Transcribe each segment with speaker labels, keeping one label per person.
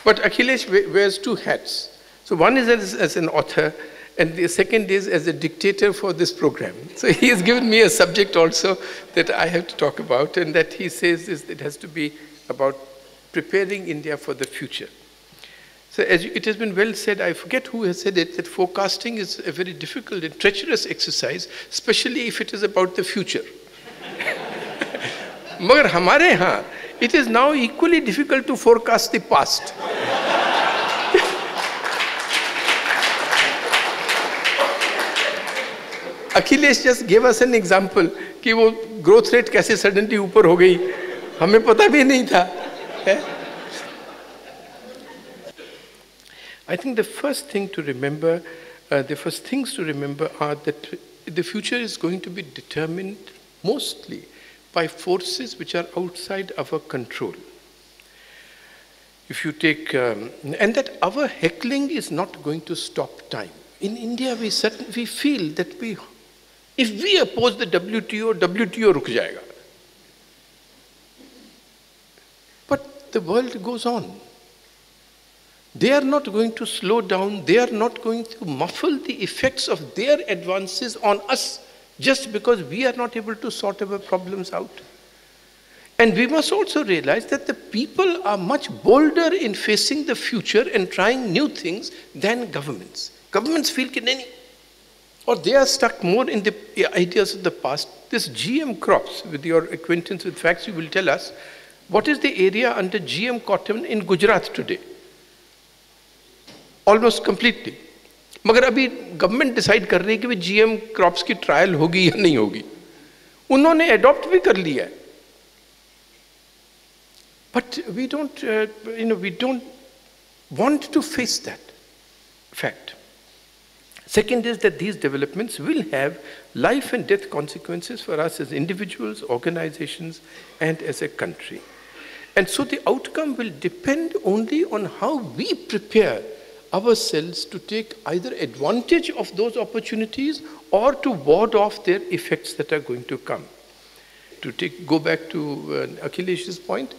Speaker 1: But Akhilesh wears two hats. So one is as an author, and the second is as a dictator for this program. So he has given me a subject also that I have to talk about, and that he says is it has to be about preparing India for the future. So as it has been well said, I forget who has said it, that forecasting is a very difficult and treacherous exercise, especially if it is about the future. Magar hamare yahan, it is now equally difficult to forecast the past. Akhilesh just gave us an example कि वो growth rate कैसे suddenly ऊपर हो गई, हमें पता भी नहीं था. I think the first thing to remember, the first things to remember are that the future is going to be determined mostly by forces which are outside our control. If you take, and that our heckling is not going to stop time. In India, we feel that if we oppose the WTO, WTO ruk jayega. But the world goes on. They are not going to slow down. They are not going to muffle the effects of their advances on us just because we are not able to sort our problems out. And we must also realize that the people are much bolder in facing the future and trying new things than governments. Governments feel कि नहीं, or they are stuck more in the ideas of the past. This GM crops, with your acquaintance with facts, you will tell us, what is the area under GM cotton in Gujarat today? Almost completely. मगर अभी government decide कर रही है कि भी GM crops की trial होगी या नहीं होगी. उन्होंने अडॉप्ट भी कर लिया है. But we don't want to face that fact. Second is that these developments will have life and death consequences for us as individuals, organizations, and as a country. And so the outcome will depend only on how we prepare ourselves to take either advantage of those opportunities or to ward off their effects that are going to come. Go back to Akhilesh's point,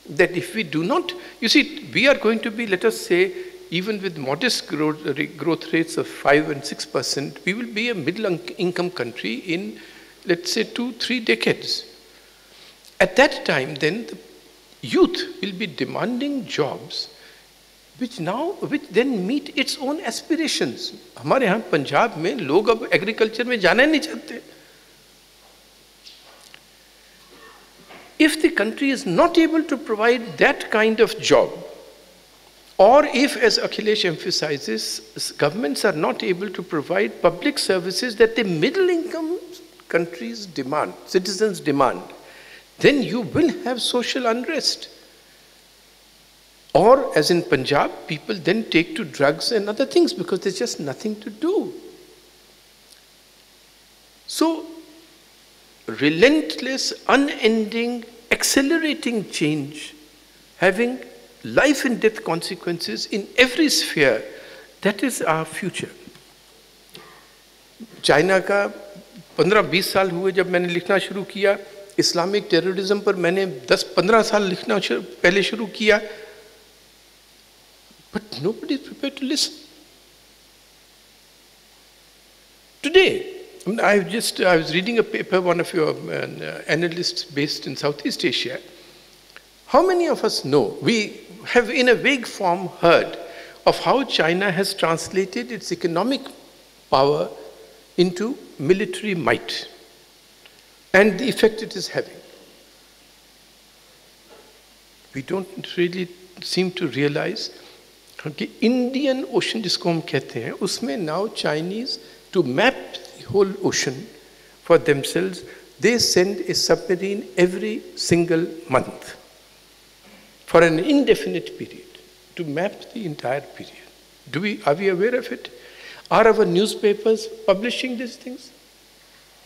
Speaker 1: that if we do not, you see, we are going to be, let us say, even with modest growth rates of 5 and 6%, we will be a middle-income country in, let's say, 2-3 decades. At that time, then, the youth will be demanding jobs which then meet its own aspirations. हमारे यहाँ पंजाब में लोग अब agriculture में जाना नहीं चाहते. If the country is not able to provide that kind of job, or if, as Akhilesh emphasizes, governments are not able to provide public services that the middle-income countries demand, citizens demand, then you will have social unrest. Or, as in Punjab, people then take to drugs and other things because there's just nothing to do. So, relentless, unending, accelerating change, having life and death consequences in every sphere, that is our future. China का 15-20 साल हुए जब मैंने लिखना शुरू किया, Islamic terrorism पर मैंने 10-15 साल लिखना पहले शुरू किया, but nobody is prepared to listen. Today, I was reading a paper, one of your analysts based in Southeast Asia. How many of us know, we have in a vague form heard of how China has translated its economic power into military might and the effect it is having. We don't really seem to realize कि Indian Ocean जिसको हम कहते हैं, उसमें now Chinese, to map the whole ocean for themselves, they send a submarine every single month for an indefinite period to map the entire period. Are we aware of it? Are our newspapers publishing these things?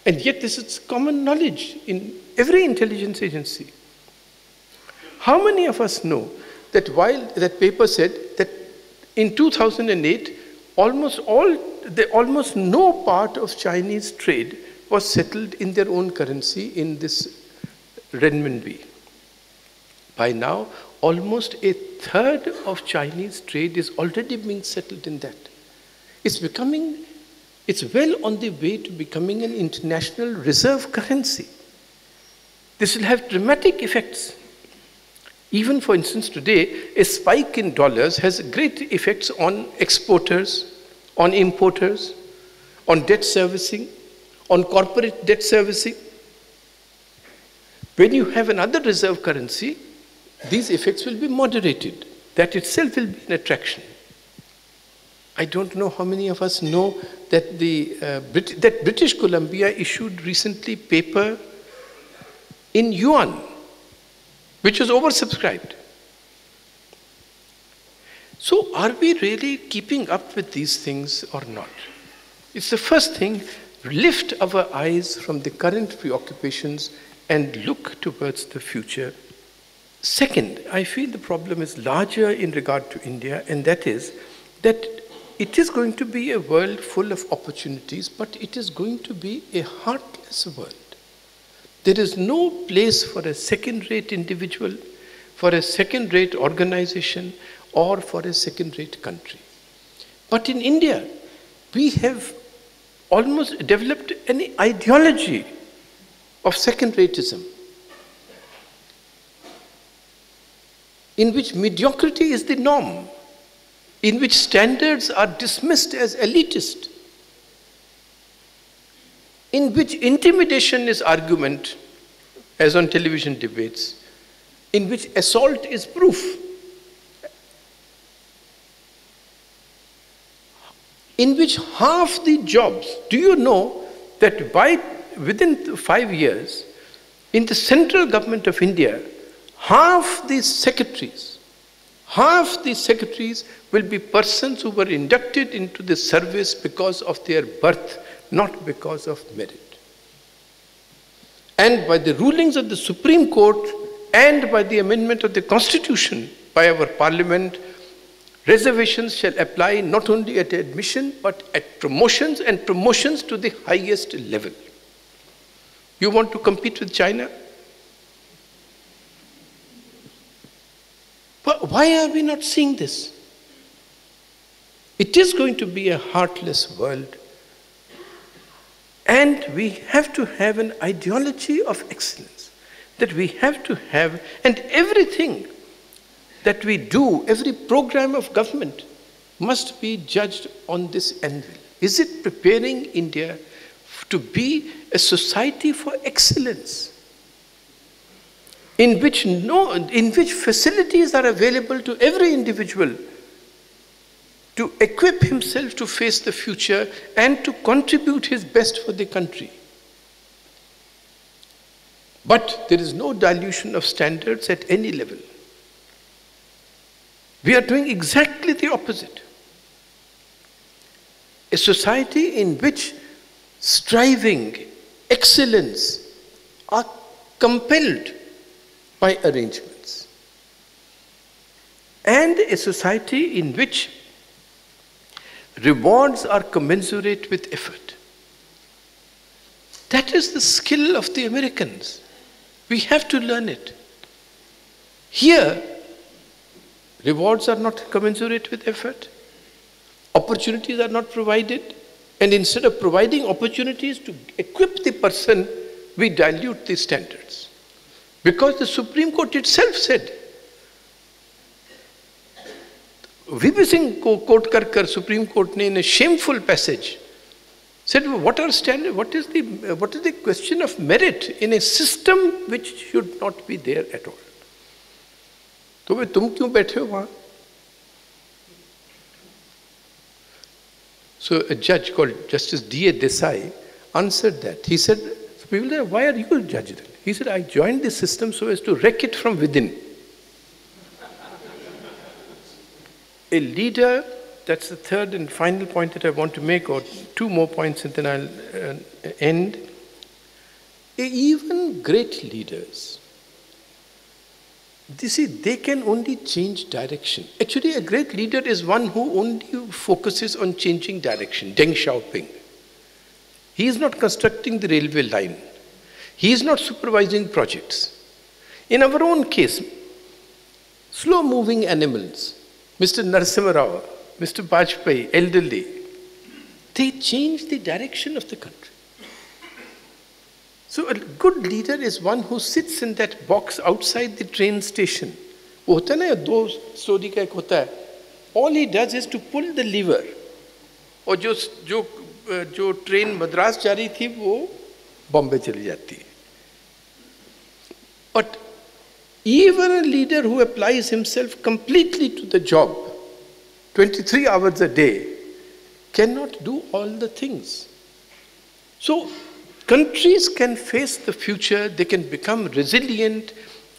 Speaker 1: And yet this is common knowledge in every intelligence agency. How many of us know that while that paper said that in 2008, almost no part of Chinese trade was settled in their own currency, in this renminbi. By now, almost a third of Chinese trade is already being settled in that. It's well on the way to becoming an international reserve currency. This will have dramatic effects. Even, for instance, today, a spike in dollars has great effects on exporters, on importers, on debt servicing, on corporate debt servicing. When you have another reserve currency, these effects will be moderated. That itself will be an attraction. I don't know how many of us know that that British Columbia issued recently paper in yuan, which was oversubscribed. So are we really keeping up with these things or not? It's the first thing, lift our eyes from the current preoccupations and look towards the future. Second, I feel the problem is larger in regard to India, and that is that it is going to be a world full of opportunities, but it is going to be a heartless world. There is no place for a second-rate individual, for a second-rate organization, or for a second-rate country. But in India, we have almost developed an ideology of second-ratism, in which mediocrity is the norm, in which standards are dismissed as elitist, in which intimidation is argument, as on television debates, in which assault is proof, in which half the jobs, do you know that within 5 years, in the central government of India, half the secretaries will be persons who were inducted into the service because of their birth, not because of merit. And by the rulings of the Supreme Court and by the amendment of the Constitution by our Parliament, reservations shall apply not only at admission but at promotions, and promotions to the highest level. You want to compete with China? But why are we not seeing this? It is going to be a heartless world. And we have to have an ideology of excellence that we have to have, and everything that we do, every program of government must be judged on this anvil. Is it preparing India to be a society for excellence, in which facilities are available to every individual to equip himself to face the future and to contribute his best for the country? But there is no dilution of standards at any level. We are doing exactly the opposite. A society in which striving, excellence are compelled by arrangements. And a society in which rewards are commensurate with effort. That is the skill of the Americans. We have to learn it. Here, rewards are not commensurate with effort. Opportunities are not provided. And instead of providing opportunities to equip the person, we dilute the standards. Because the Supreme Court itself said, VP Singh quote kar Supreme Court ne in a shameful passage said, what are standards? What is the question of merit in a system which should not be there at all? तो भाई तुम क्यों बैठे हो वहाँ? So a judge called Justice D.A. Desai answered that. He said, so people said, why are you a judge then? He said, I joined this system so as to wreck it from within. A leader, that's the third and final point that I want to make, or two more points and then I'll end. Even great leaders, you see, they can only change direction. Actually, a great leader is one who only focuses on changing direction. Deng Xiaoping. He is not constructing the railway line. He is not supervising projects. In our own case, slow-moving animals, Mr. Narasimha Rao, Mr. Bajpayee, elderly, they changed the direction of the country. So a good leader is one who sits in that box outside the train station. वो होता है ना, दो story का एक होता है. All he does is to pull the lever. और जो ट्रेन मद्रास जा रही थी वो बॉम्बे चली जाती है. But even a leader who applies himself completely to the job, 23 hours a day, cannot do all the things. So countries can face the future, they can become resilient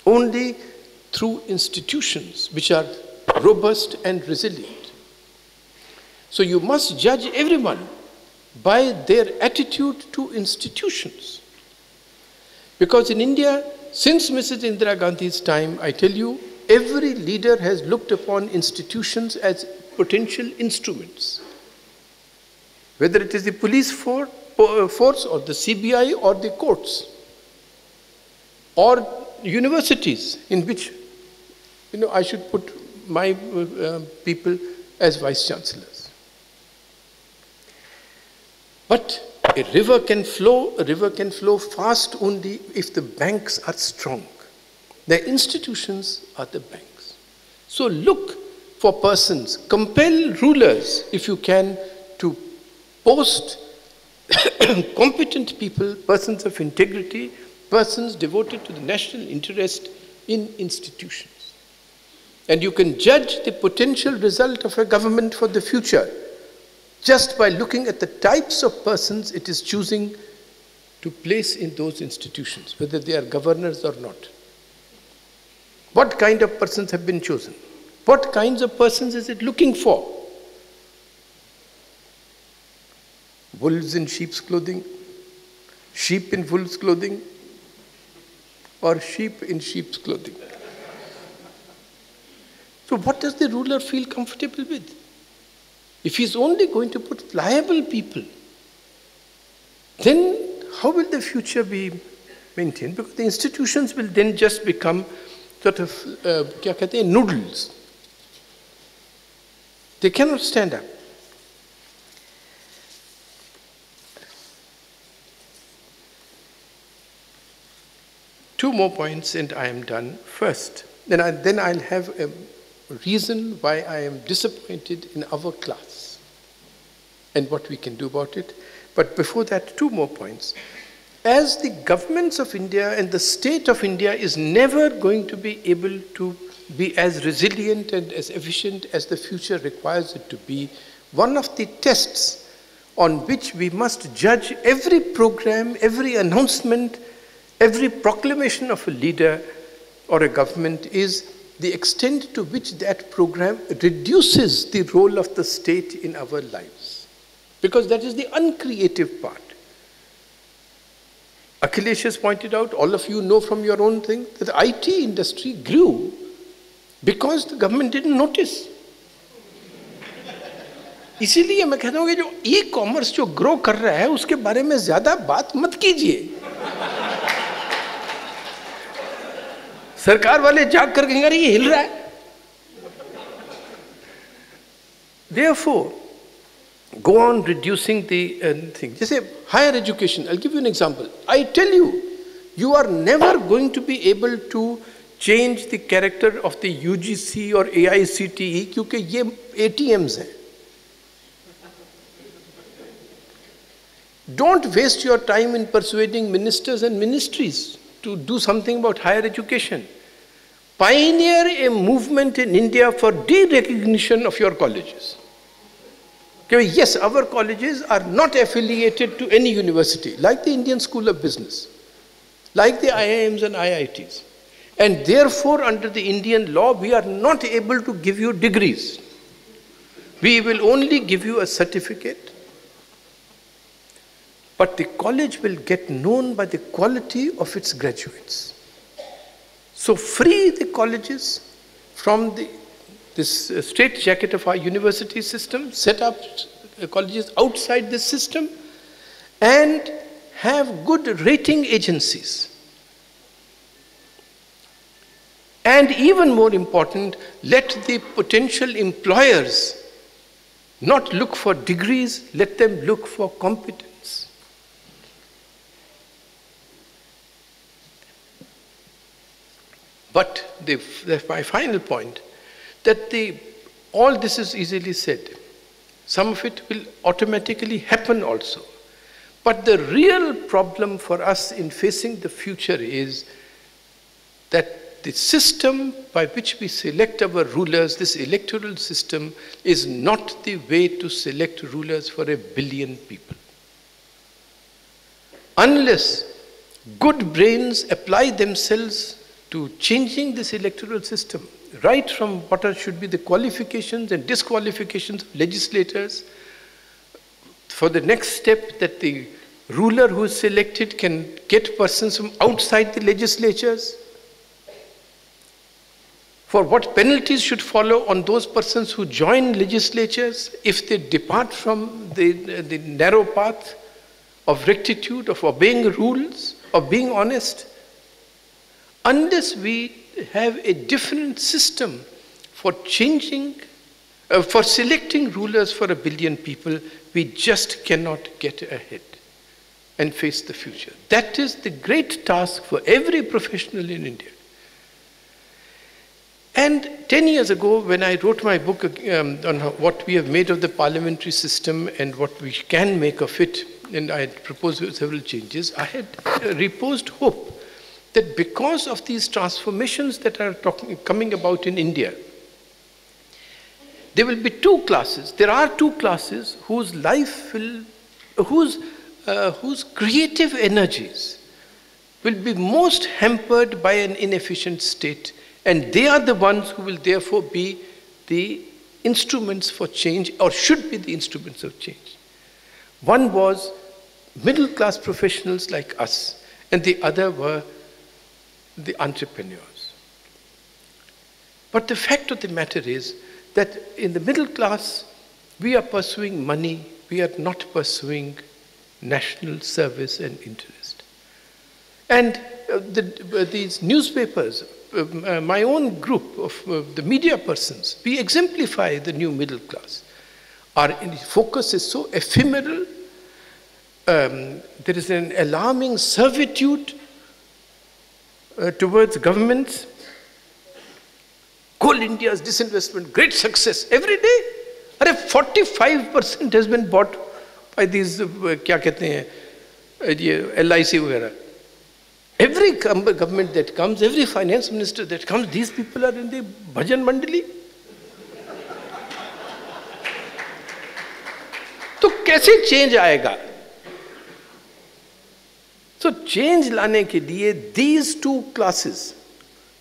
Speaker 1: only through institutions which are robust and resilient. So you must judge everyone by their attitude to institutions. Because in India, since Mrs. Indira Gandhi's time, I tell you, every leader has looked upon institutions as potential instruments. Whether it is the police force or the CBI or the courts or universities in which, I should put my people as vice chancellors. But a river can flow fast only if the banks are strong. The institutions are the banks. So look for persons, compel rulers, if you can, to post competent people, persons of integrity, persons devoted to the national interest in institutions. And you can judge the potential result of a government for the future just by looking at the types of persons it is choosing to place in those institutions, whether they are governors or not. What kind of persons have been chosen? What kinds of persons is it looking for? Wolves in sheep's clothing, sheep in wolves' clothing, or sheep in sheep's clothing? So what does the ruler feel comfortable with? If he's only going to put pliable people, then how will the future be maintained? Because the institutions will then just become sort of noodles. They cannot stand up. Two more points and I am done. First, then I'll have a reason why I am disappointed in our class and what we can do about it. But before that, two more points. As the governments of India and the state of India is never going to be able to be as resilient and as efficient as the future requires it to be, one of the tests on which we must judge every program, every announcement, every proclamation of a leader or a government is the extent to which that program reduces the role of the state in our lives. Because that is the uncreative part. Akhilesh has pointed out, all of you know from your own thing, that the IT industry grew because the government didn't notice. इसीलिए मैं कहता हूँ कि जो e-commerce जो grow कर रहा है उसके बारे में ज़्यादा बात मत कीजिए. सरकार वाले जाग कर कहेंगे अरे ये हिल रहा है. Therefore, go on reducing the thing. Jैसे higher education, I'll give you an example. I tell you, you are never going to be able to change the character of the UGC or AICTE क्योंकि ये ATMs हैं. Don't waste your time in persuading ministers and ministries to do something about higher education. Pioneer a movement in India for de-recognition of your colleges. Okay, yes, our colleges are not affiliated to any university, like the Indian School of Business, like the IIMs and IITs. And therefore, under the Indian law, we are not able to give you degrees. We will only give you a certificate. But the college will get known by the quality of its graduates. So free the colleges from this straight jacket of our university system, set up colleges outside this system, and have good rating agencies. And even more important, let the potential employers not look for degrees, let them look for competence. But my final point, that all this is easily said. Some of it will automatically happen also. But the real problem for us in facing the future is that the system by which we select our rulers, this electoral system, is not the way to select rulers for 1 billion people. Unless good brains apply themselves to changing this electoral system, right from what should be the qualifications and disqualifications of legislators, for the next step that the ruler who is selected can get persons from outside the legislatures, for what penalties should follow on those persons who join legislatures if they depart from the narrow path of rectitude, of obeying rules, of being honest. Unless we have a different system for for selecting rulers for 1 billion people, we just cannot get ahead and face the future. That is the great task for every professional in India. And 10 years ago, when I wrote my book on what we have made of the parliamentary system and what we can make of it, and I had proposed several changes, I had reposed hope that because of these transformations that are coming about in India, there will be two classes. There are two classes whose life will, whose creative energies will be most hampered by an inefficient state. And they are the ones who will therefore be the instruments for change, or should be the instruments of change. One was middle-class professionals like us, and the other were the entrepreneurs. But the fact of the matter is that in the middle class, we are pursuing money, we are not pursuing national service and interest. And these newspapers, my own group of the media persons, we exemplify the new middle class. Our focus is so ephemeral. There is an alarming servitude towards governments. Coal India's disinvestment, great success every day. 45% has been bought by these, क्या कहते हैं, LIC वगैरह. Every government that comes, every finance minister that comes, these people are in the bhajan mandali. तो कैसे change आएगा? So change लाने के लिए these two classes,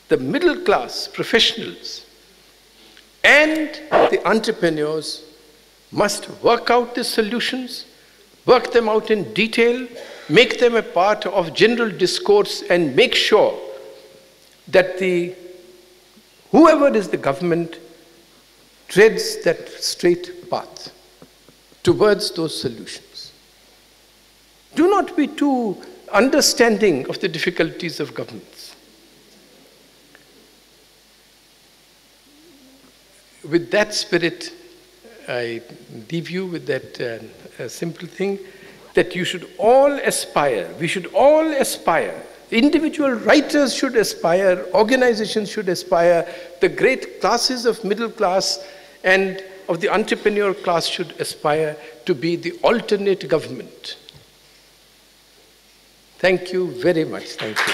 Speaker 1: the middle class professionals and the entrepreneurs, must work out the solutions, work them out in detail, make them a part of general discourse, and make sure that whoever is the government treads that straight path towards those solutions. Do not be too understanding of the difficulties of governments. With that spirit, I leave you with that simple thing, that you should all aspire, we should all aspire, individual writers should aspire, organizations should aspire, the great classes of middle class and of the entrepreneur class should aspire to be the alternate government. Thank you very much. Thank you.